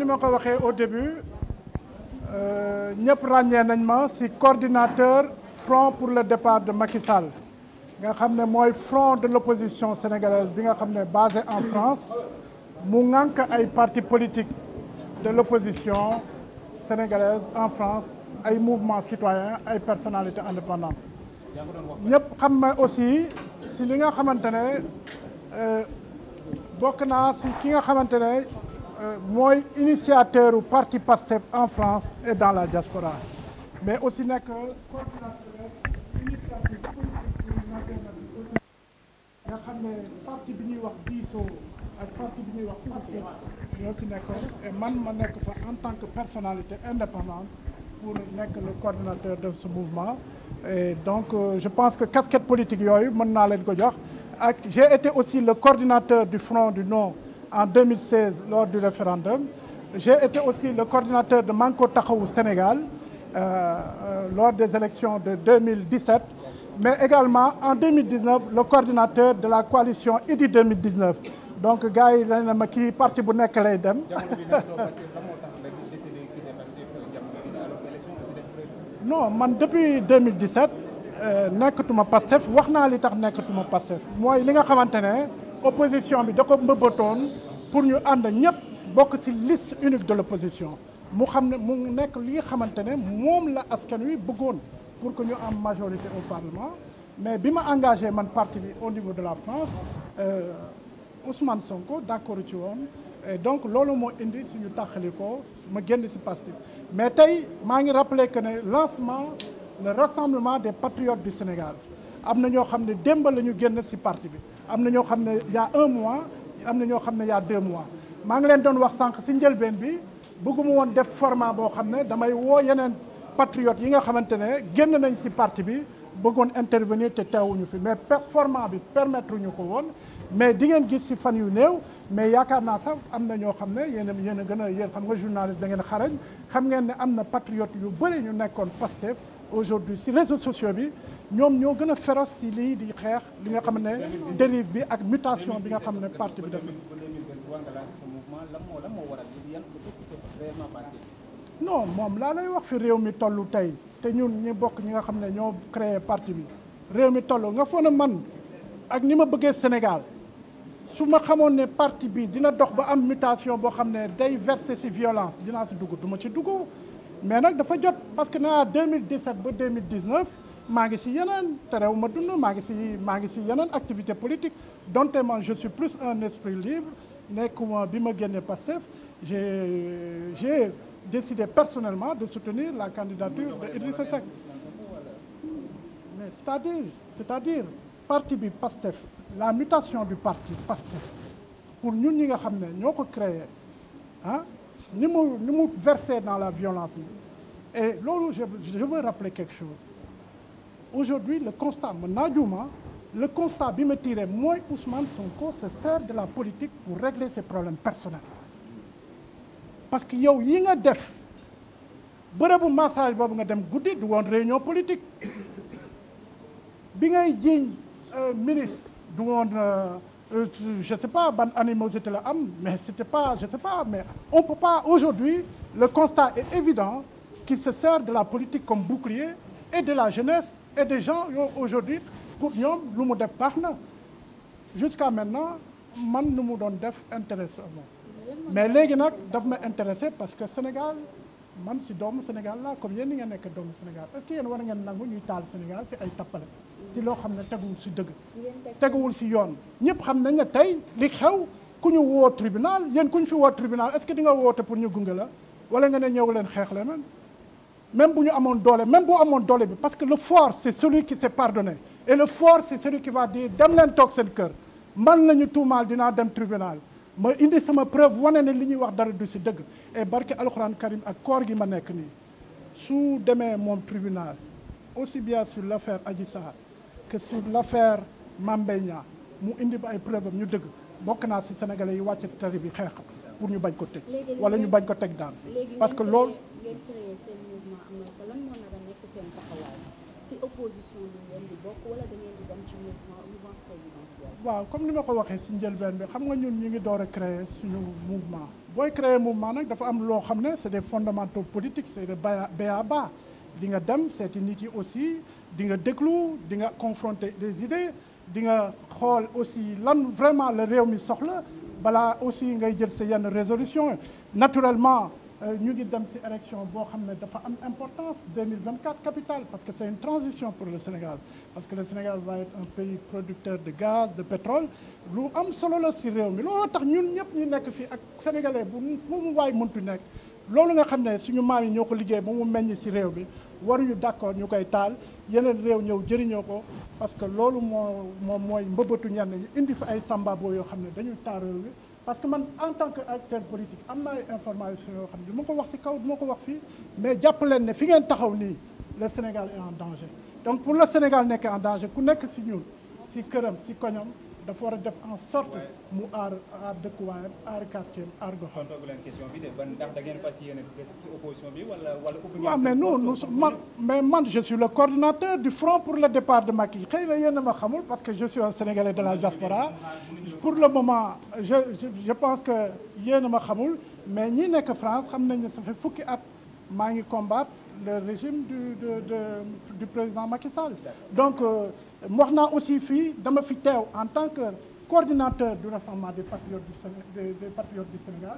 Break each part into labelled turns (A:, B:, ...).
A: ni ma ko waxee au début ñëpp ràññee nañ ma ci coordinateur front pour le départ de Macky Sall nga xam ne mooy front de l'opposition sénégalaise bi nga xam ne basé en France mu ŋànk ay partis politiques de l'opposition sénégalaise en France ay mouvements citoyens ay personnalités indépendantes ñëpp xam ma aussi ci li nga xamante ne bokk naa ci ki nga xamante ne mooy initiateur u parti PASTEF en France et dans la diaspora mais aussi nekk coordinateur initiative politique nga xam ne parti bi ñuy wax diisoo ak parti bi ñuy wax PASTEF ñoo ci nekkoon et man ma nekk fa en tant que personnalité indépendante pour nekk le coordinateur de ce mouvement et donc je pense que casquette politique yooyu mën naa leen ko jox ak j'ai été aussi le coordinateur du Front du Non en 2016 lors du référendum. J'ai été aussi le coordinateur de Manko Taxawu Sénégal lors des élections de 2017, mais également en 2019 le coordinateur de la coalition Idy 2019. Donc gars yi dañ ne ma kii parti bu nekk lay dem. Non man depuis 2017 nekkatuma Pastef wax naa li tax nekkatuma Pastef mooy li nga xamante ne opposition bi da ko mbëbbatoon pour ñu ànd ñëpp bokk ci liste unique de l'opposition mu xam ne mu nekk li nga xamante ne moom la askan wi bëggoon pour que ñu am majorité au Parlement mais bi ma engagé man parti bi au niveau de la France Ousmane Sonko d'accord ci woon et donc loolu moo indi suñu tàqali ko ma génn ci Pastef mais tey maa ngi rappeler que ne lancement le rassemblement des patriotes du Sénégal am na ñoo xam ne démb la ñu génn ci parti bi am na ñoo xam ne y a un mois am na ñoo xam ne y a 2 mois maa ngi leen doon wax sànq ci njëlbeen bi bëgguma woon def format boo xam ne damay woo yeneen patriotes yi nga xamante ne génn nañ ci parti bi bëggoon intervenir te teewuñu fi mais format bi permettre ñu ko woon mais di ngeen gis ci fan yu néew mais yaakaar naa sax am na ñoo xam ne yéen a gën a yéen xam nga journaliste da ngeen xarañ xam ngeen ne am na patriotes yu bëri ñu nekkoon Pastef aujourd'hui ci réseaux sociaux bi ñoom ñoo gën a féroce ci lii di xeex li nga xam ne dérive bi ak mutation bi nga xam ne parti bi def non moom laa lay wax fi réew mi toll tey te ñun ñi bokk ñi nga xam ne ñoo créé parti bi réew mi toll nga foog ne man ak ni ma bëggee Sénégal su ma xamoon ne parti bi dina dox ba am mutation boo xam ne day verser ci violence dinaa ci dugg du ma ci dugg mais nag dafa jot parce que naa 2017 ba 2019 maa ngi ci yeneen te réew ma dund maa ngi ci yeneen activité politique donte man je suis plus un esprit libre nekkuma bi ma génnee Pastef j'ai décidé personnellement de soutenir la candidature de Idrissa Seck mais c'est-à-dire parti bi Pastef la mutation du parti Pastef pour ñun ñi nga xam ne ñoo ko créé ah ni mu versé dans la violence et loolu je veux rappeler quelque chose aujourd'hui le constat mën naa juuma le constat bi ma tiré mooy Ousmane Sonko se sert de la politique pour régler ses problèmes personnels parce que yow yi nga def bërëbu massage boobu nga dem guddi du woon réunion politique bi ngay jiiñ ministre du woon je sais pas ban animosité la am mais c'était pas je sais pas mais on peut pas aujourd'hui le constat est évident qu'il se sert de la politique comme bouclier et de la jeunesse et des gens yoo aujourd'hui pour ñoom lu mu def baax na jusqu'à maintenant man lu mu doon def intéressé moom mais léegi nag daf ma intéressé parce que Sénégal man si doomu Sénégal la comme yéen ni ngeen nekk doomu Sénégal est-ce que yéen war ngeen nangu ñuy taal Sénégal si ay tappale si loo xam ne teguwul si dëgg teguwul si yoon ñëpp xam nañ ne tey li xew ku ñu woo tribunal yéen ku ñu fi woo tribunal est-ce que di nga woote pour ñu gunge la wala nga ne ñëw leen xeex la même bu ñu amoon doole même bu amoon doole bi parce que le fort c'est celui qui s'est pardonné et le fort c'est celui qui va dire dem leen toog seen kër man lañu tuumaal dinaa dem tribunal ma indi sama preuve wane ne li ñuy wax dara du si dëgg et barke alxuraan karim ak koor gi ma nekk nii su demee moom tribunal aussi bien sur l'affaire Adji Sarr que sur l'affaire Mame Mbaye Niang mu indi ba ay preuve am ñu dëgg bokk naa si sénégalais yi wàcc tari bi xeex pour ñu bañ ko tëj wala ñu bañ ko teg daan parce que loolu
B: ngeen créé seen mouvement am na ko lan moo nar a nekk seen taxawaay si opposition bi ngeen di bokk wala da ngeen di dem ci mouvance présidentielle.
A: waaw comme ni ma ko waxee si njëlbeen bi xam nga ñun ñu ngi door a créer suñu mouvement booy créer mouvement nag dafa am loo xam ne c'est des fondamentaux politiques c'est de b.a.-ba di nga dem seeti nit yi aussi di nga déglu di nga confronter des idées di nga xool aussi lan vraiment la réew mi soxla balaa aussi ngay jël sa yenn résolution naturellement ñu ngi dem ci élection boo xam ne dafa am importance 2024 capitale parce que c'est une transition pour le Sénégal parce que le Sénégal va être un pays producteur de gaz de pétrole lu am solo la ci réew mi looloo tax ñun ñëpp ñu nekk fii ak sénégalais bu fu mu waay mëntu nekk loolu nga xam ne suñu maam yi ñoo ko liggéey ba mu meññ ci réew bi waruñu d'accord ñu koy taal yeneen réew ñëw jëriñoo ko parce que loolu moom mooy mbëbëtu ñenn ñi indi fa ay sambabo yoo xam ne dañuy taal réew bi parce que man en tant que acteur politique am na ay information yoo xam ne du ma ko wax ci kaw du ma ko wax fii mais jàpp leen ne fi ngeen taxaw nii le Sénégal est en danger donc pour le Sénégal nekk en danger ku nekk ci ñun ci këram ci koñam dafa war a def en sorte mu aar dëkkuwaayam aar quartier aar goxam.
C: tontu leen question bi de ban ndax da ngeen fas yéene des ci opposition bi wala.
A: waaw mais man je suis le coordinateur du Front pour le départ de Macky xëy na yéen a ma xamul parce que je suis un Sénégalais de la diaspora pour le moment je pense que yéen a ma xamul mais ñi nekk France xam nañ ne ça fait fukki at maa ngi combattre le régime du président Macky Sall donc. wax naa aussi fii dama fi teew en tant que coordinateur du rassemblement des patriotes du Sénégal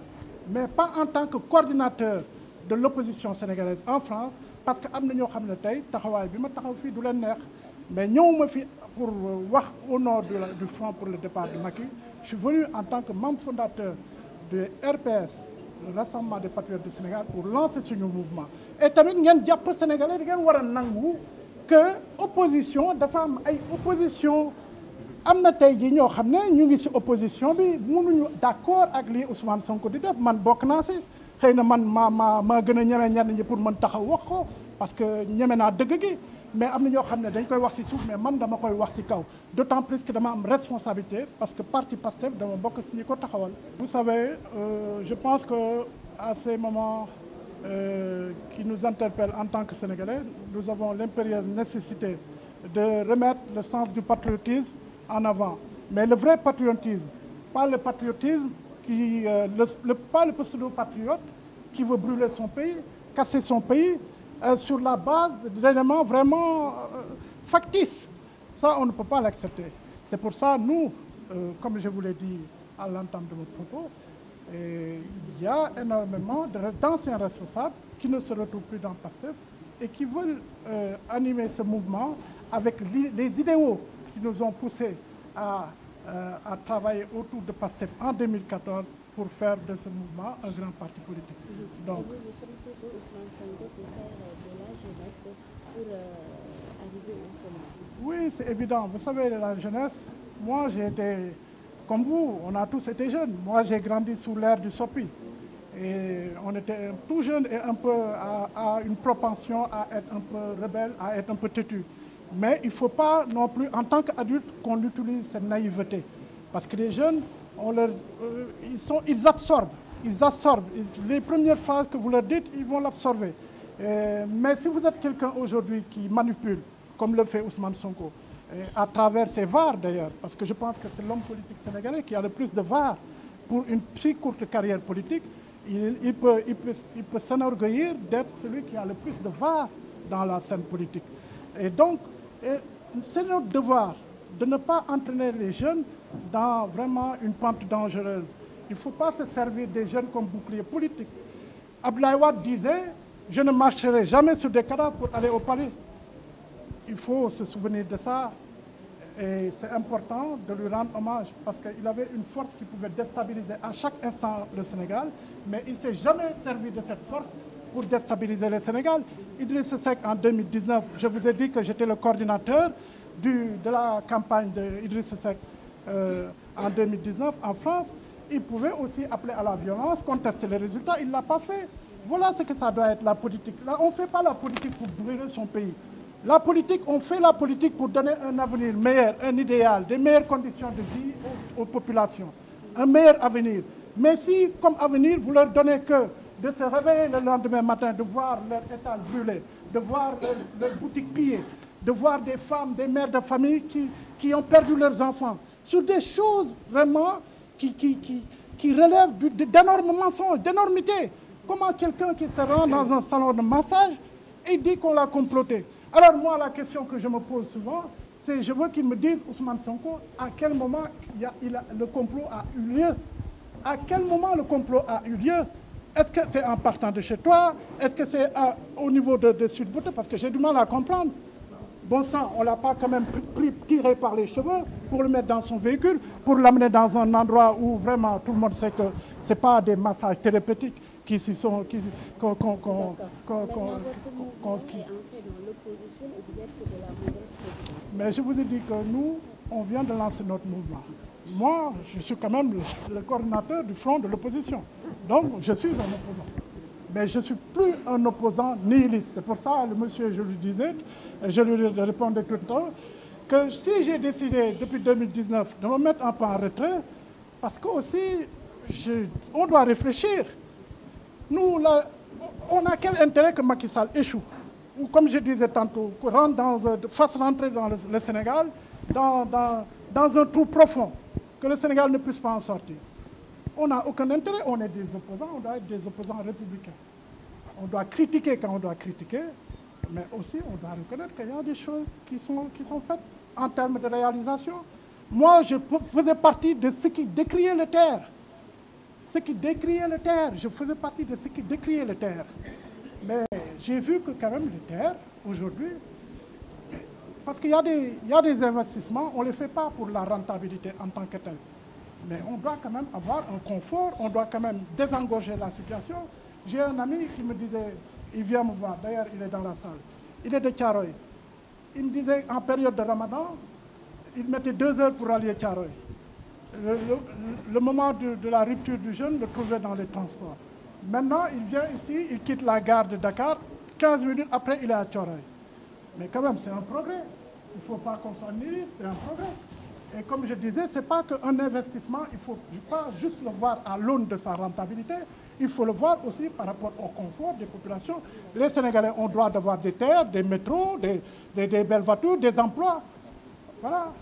A: mais pas en tant que coordinateur de l'opposition sénégalaise en France parce que am na ñoo xam ne tey taxawaay bi ma taxaw fii du leen neex mais ñëwuma fi pour wax au nom du Front pour le départ de Macky je suis venu en tant que membre fondateur de RPS le rassemblement des patriotes du Sénégal pour lancer suñu mouvement et tamit ngeen jàpp sénégalais di ngeen war a nangu que opposition dafa am ay opposition am na tey jii ñoo xam ne ñu ngi ci opposition bi mënuñu d'accord ak lii Ousmane Sonko di def man bokk naa ci xëy na man maa gën a ñeme ñenn ñi pour mën taxaw wax ko parce que ñeme naa dëgg gi mais am na ñoo xam ne dañ koy wax ci suuf mais man dama koy wax ci kaw d'autant plus que dama am responsabilité parce que parti Pastef dama bokk ci ñi ko taxawal. Vous savez je pense que à ces moments qui nous interpelle en tant que Sénégalais, nous avons l'impérieuse nécessité de remettre le sens du patriotisme en avant. Mais le vrai patriotisme, pas le patriotisme pas le pseudo-patriote qui veut brûler son pays, casser son pays sur la base d'éléments vraiment factices. Ça, on ne peut pas l'accepter. C'est pour ça, nous, comme je vous l'ai dit à l'entame de votre propos, et il y a énormément d'anciens responsables qui ne se retrouvent plus dans PASTEF et qui veulent animer ce mouvement avec les idéaux qui nous ont poussés à travailler autour de PASTEF en 2014 pour faire de ce mouvement un grand parti politique. Donc,
B: vous pensez que Ousmane Sonko c'est faire de la jeunesse pour arriver au sommet?
A: Oui, c'est évident. Vous savez, la jeunesse, moi j'ai été comme vous, on a tous été jeunes. Moi, j'ai grandi sous l'ère du SOPI. Et on était tout jeune et un peu à une propension à être un peu rebelle, à être un peu têtu. Mais il ne faut pas non plus, en tant qu'adulte, qu'on utilise cette naïveté. Parce que les jeunes, ils absorbent. Ils absorbent. Les premières phrases que vous leur dites, ils vont l'absorber. Mais si vous êtes quelqu'un aujourd'hui qui manipule, comme le fait Ousmane Sonko, à travers ses VAR d'ailleurs, parce que je pense que c'est l'homme politique sénégalais qui a le plus de VAR pour une si courte carrière politique, il peut s'enorgueillir d'être celui qui a le plus de VAR dans la scène politique. Et donc, c'est notre devoir de ne pas entraîner les jeunes dans vraiment une pente dangereuse. Il ne faut pas se servir des jeunes comme bouclier politique. Abdoulaye Wade disait, je ne marcherai jamais sur des cadavres pour aller au palais. Il faut se souvenir de ça et c'est important de lui rendre hommage parce qu'il avait une force qui pouvait déstabiliser à chaque instant le Sénégal, mais il ne s'est jamais servi de cette force pour déstabiliser le Sénégal. Idrissa Seck en 2019, je vous ai dit que j'étais le coordinateur de la campagne d'Idrissa Seck en 2019 en France. Il pouvait aussi appeler à la violence, contester les résultats, il ne l'a pas fait. Voilà ce que ça doit être la politique. Là, on ne fait pas la politique pour brûler son pays. La politique, on fait la politique pour donner un avenir meilleur, un idéal, des meilleures conditions de vie aux populations, un meilleur avenir. Mais si, comme avenir, vous leur donnez que de se réveiller le lendemain matin, de voir leur étal brûlé, de voir leur boutique pillée, de voir des femmes, des mères de famille qui ont perdu leurs enfants, sur des choses vraiment qui relèvent d'énormes mensonges, d'énormités. Comment quelqu'un qui se rend dans un salon de massage et dit qu'on l'a comploté? Alors moi, la question que je me pose souvent, c'est je veux qu'ils me disent, Ousmane Sonko, à quel moment le complot a eu lieu? À quel moment le complot a eu lieu? Est-ce que c'est en partant de chez toi? Est-ce que c'est au niveau de Sweet Beauté? Parce que j'ai du mal à comprendre. Bon sang, on ne l'a pas quand même tiré par les cheveux pour le mettre dans son véhicule, pour l'amener dans un endroit où vraiment tout le monde sait que ce n'est pas des massages thérapeutiques qui s'y sont...
B: Maintenant, votre mouvement est entré dans l'opposition et vous êtes de la mauvaise position.
A: Mais je vous ai dit que nous, on vient de lancer notre mouvement. Moi, je suis quand même le coordinateur du front de l'opposition. Donc, je suis un opposant. Mais je ne suis plus un opposant nihiliste. C'est pour ça, le monsieur, je lui disais, je lui répondais tout le temps, que si j'ai décidé depuis 2019 de me mettre un peu en retrait, parce qu'aussi, on doit réfléchir. Nous, là, on a quel intérêt que Macky Sall échoue? Ou comme je disais tantôt, fasse rentrer dans le Sénégal dans un trou profond, que le Sénégal ne puisse pas en sortir. On n'a aucun intérêt, on est des opposants, on doit être des opposants républicains. On doit critiquer quand on doit critiquer, mais aussi on doit reconnaître qu'il y a des choses qui sont faites en termes de réalisation. Moi, je faisais partie de ceux qui décriaient le terre. Ceux qui décriaient le terre, je faisais partie de ceux qui décriaient le terre. Mais j'ai vu que quand même le terre, aujourd'hui, parce qu'il y a des investissements, on ne les fait pas pour la rentabilité en tant que tel. Mais on doit quand même avoir un confort, on doit quand même désengorger la situation. J'ai un ami qui me disait, il vient me voir, d'ailleurs il est dans la salle, il est de Thiaroye. Il me disait en période de Ramadan, il mettait 2 heures pour aller à Thiaroye. Le moment de la rupture du jeûne, le trouvait dans les transports. Maintenant, il vient ici, il quitte la gare de Dakar, 15 minutes après, il est à Thiaroye. Mais quand même, c'est un progrès. Il ne faut pas qu'on soit nihiliste, c'est un progrès. Et comme je disais, ce n'est pas qu'un investissement, il ne faut pas juste le voir à l'aune de sa rentabilité, il faut le voir aussi par rapport au confort des populations. Les Sénégalais ont droit d'avoir des terres, des métros, des belles voitures, des emplois. Voilà.